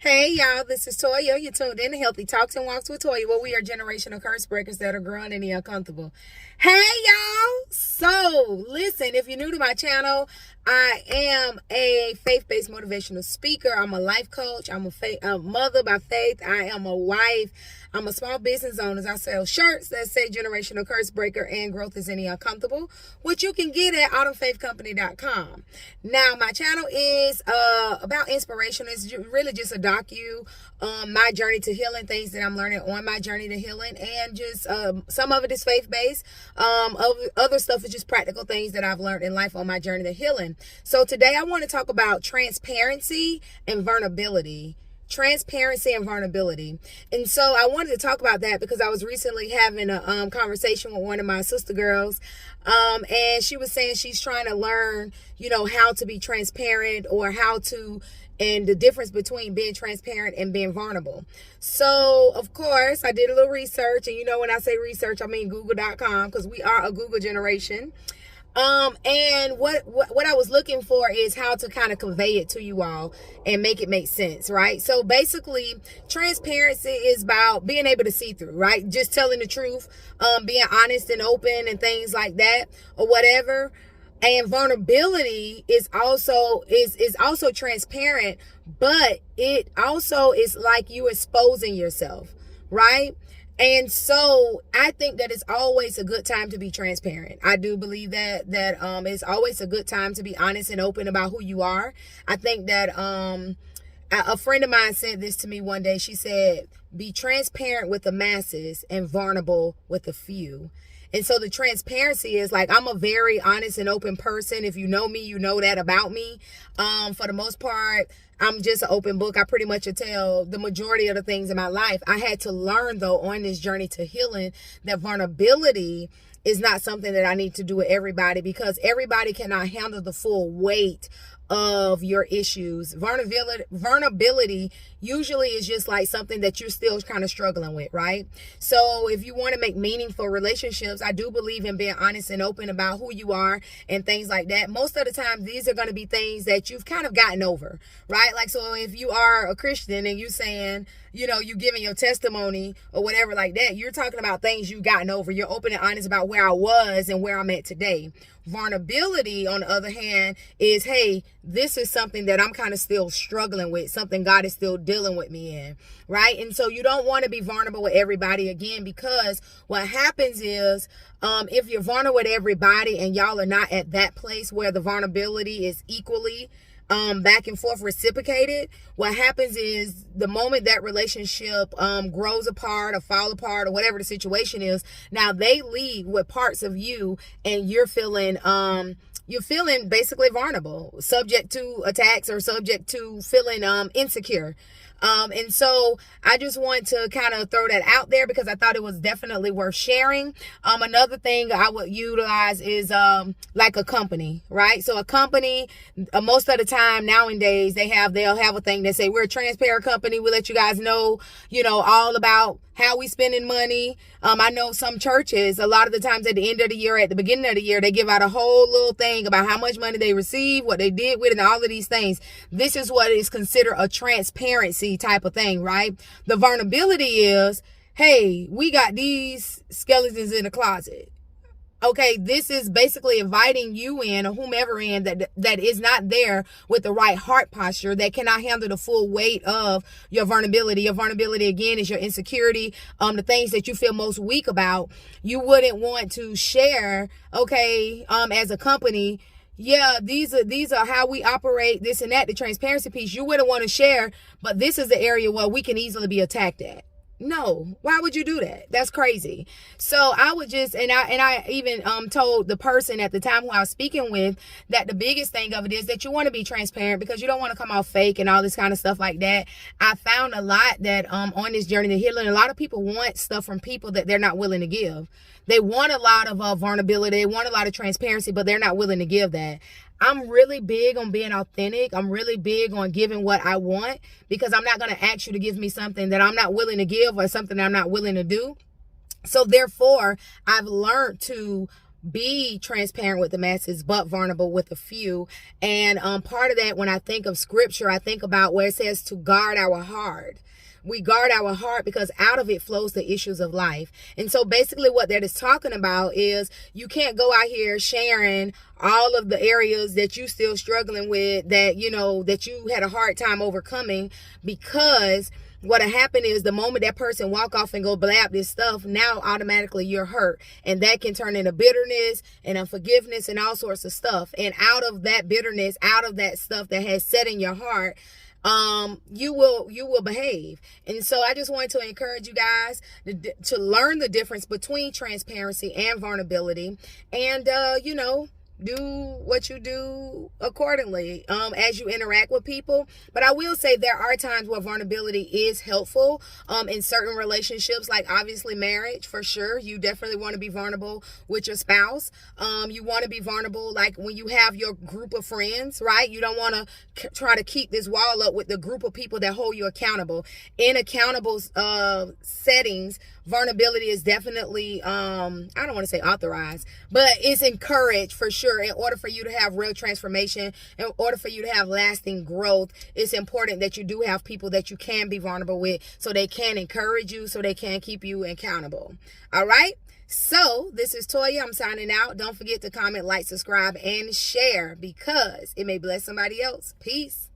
Hey y'all, this is Toya. You're tuned in to Healthy Talks and Walks with Toya, where we are generational curse breakers that are growing in the uncomfortable. Hey y'all! So, listen, if you're new to my channel, I am a faith-based motivational speaker. I'm a life coach. I'm a mother by faith. I am a wife. I'm a small business owner. I sell shirts that say generational curse breaker and growth is any uncomfortable, which you can get at autumnfaithcollc.com. Now, my channel is about inspiration. It's really just a docu, my journey to healing, things that I'm learning on my journey to healing, and just some of it is faith-based. Other stuff is just practical things that I've learned in life on my journey to healing. So today I want to talk about transparency and vulnerability. Transparency and vulnerability. And so I wanted to talk about that because I was recently having a conversation with one of my sister girls, and she was saying she's trying to learn, how to be transparent, or and the difference between being transparent and being vulnerable. So, of course, I did a little research, and when I say research, I mean google.com, because we are a Google generation. And what I was looking for is how to kind of convey it to you all and make it make sense, right? So basically, transparency is about being able to see through, right? Just telling the truth, being honest and open and things like that, or whatever. And vulnerability is also transparent, but it also is like you exposing yourself, right? And so I think that it's always a good time to be transparent. I do believe that it's always a good time to be honest and open about who you are. I think that a friend of mine said this to me one day. She said, be transparent with the masses and vulnerable with the few. And so the transparency is like, I'm a very honest and open person. If you know me, you know that about me. For the most part, I'm just an open book. I pretty much tell the majority of the things in my life. I had to learn, though, on this journey to healing, that vulnerability is not something that I need to do with everybody, because everybody cannot handle the full weight of your issues. Vulnerability usually is just like something that you're still kind of struggling with, right? So if you want to make meaningful relationships, I do believe in being honest and open about who you are and things like that. Most of the time, these are going to be things that you've kind of gotten over, right? Like, so if you are a Christian and you saying, you giving your testimony or whatever like that, you're talking about things you've gotten over. You're open and honest about where I was and where I'm at today. Vulnerability, on the other hand, is, hey, this is something that I'm kind of still struggling with, something God is still dealing with me in, right? And so you don't want to be vulnerable with everybody, again, because what happens is, if you're vulnerable with everybody and y'all are not at that place where the vulnerability is equally back and forth reciprocated, what happens is the moment that relationship grows apart or fall apart or whatever the situation is, now they leave with parts of you, and you're feeling basically vulnerable, subject to attacks, or subject to feeling insecure. And so I just want to kind of throw that out there because I thought it was definitely worth sharing. Another thing I would utilize is like a company, right? So a company, most of the time nowadays, they'll have a thing that say, we're a transparent company. We let you guys know, all about how we spending money. I know some churches, a lot of the times at the end of the year, at the beginning of the year, they give out a whole little thing about how much money they receive, what they did with it, and all of these things. This is what is considered a transparency type of thing, right? The vulnerability is, hey, we got these skeletons in the closet. Okay, this is basically inviting you in, or whomever in, that is not there with the right heart posture, that cannot handle the full weight of your vulnerability. Your vulnerability, again, is your insecurity, the things that you feel most weak about. You wouldn't want to share, okay, as a company, yeah, these are how we operate, this and that, the transparency piece. You wouldn't want to share, but this is the area where we can easily be attacked at. No, why would you do that? That's crazy. So I would just, and I even told the person at the time who I was speaking with that the biggest thing of it is that you want to be transparent, because you don't want to come off fake and all this kind of stuff like that. I found a lot that on this journey to healing, a lot of people want stuff from people that they're not willing to give. They want a lot of vulnerability, they want a lot of transparency, but they're not willing to give that. I'm really big on being authentic. I'm really big on giving what I want, because I'm not going to ask you to give me something that I'm not willing to give, or something that I'm not willing to do. So therefore, I've learned to be transparent with the masses, but vulnerable with a few. And part of that, when I think of scripture, I think about where it says to guard our heart. We guard our heart because out of it flows the issues of life. And so basically what that is talking about is you can't go out here sharing all of the areas that you still struggling with, that, you know, that you had a hard time overcoming, because what'll happen is the moment that person walk off and go blab this stuff, now automatically you're hurt. And that can turn into bitterness and unforgiveness and all sorts of stuff. And out of that bitterness, out of that stuff that has set in your heart, you will behave. And so I just wanted to encourage you guys to learn the difference between transparency and vulnerability, and you know, do what you do accordingly as you interact with people. But I will say there are times where vulnerability is helpful in certain relationships, like obviously marriage, for sure. You definitely want to be vulnerable with your spouse. You want to be vulnerable like when you have your group of friends, right? You don't want to try to keep this wall up with the group of people that hold you accountable. In accountable settings, vulnerability is definitely I don't want to say authorized, but it's encouraged for sure. In order for you to have real transformation, in order for you to have lasting growth, it's important that you do have people that you can be vulnerable with, so they can encourage you, so they can keep you accountable. All right, so this is Toya. I'm signing out. Don't forget to comment, like, subscribe, and share, because it may bless somebody else. Peace.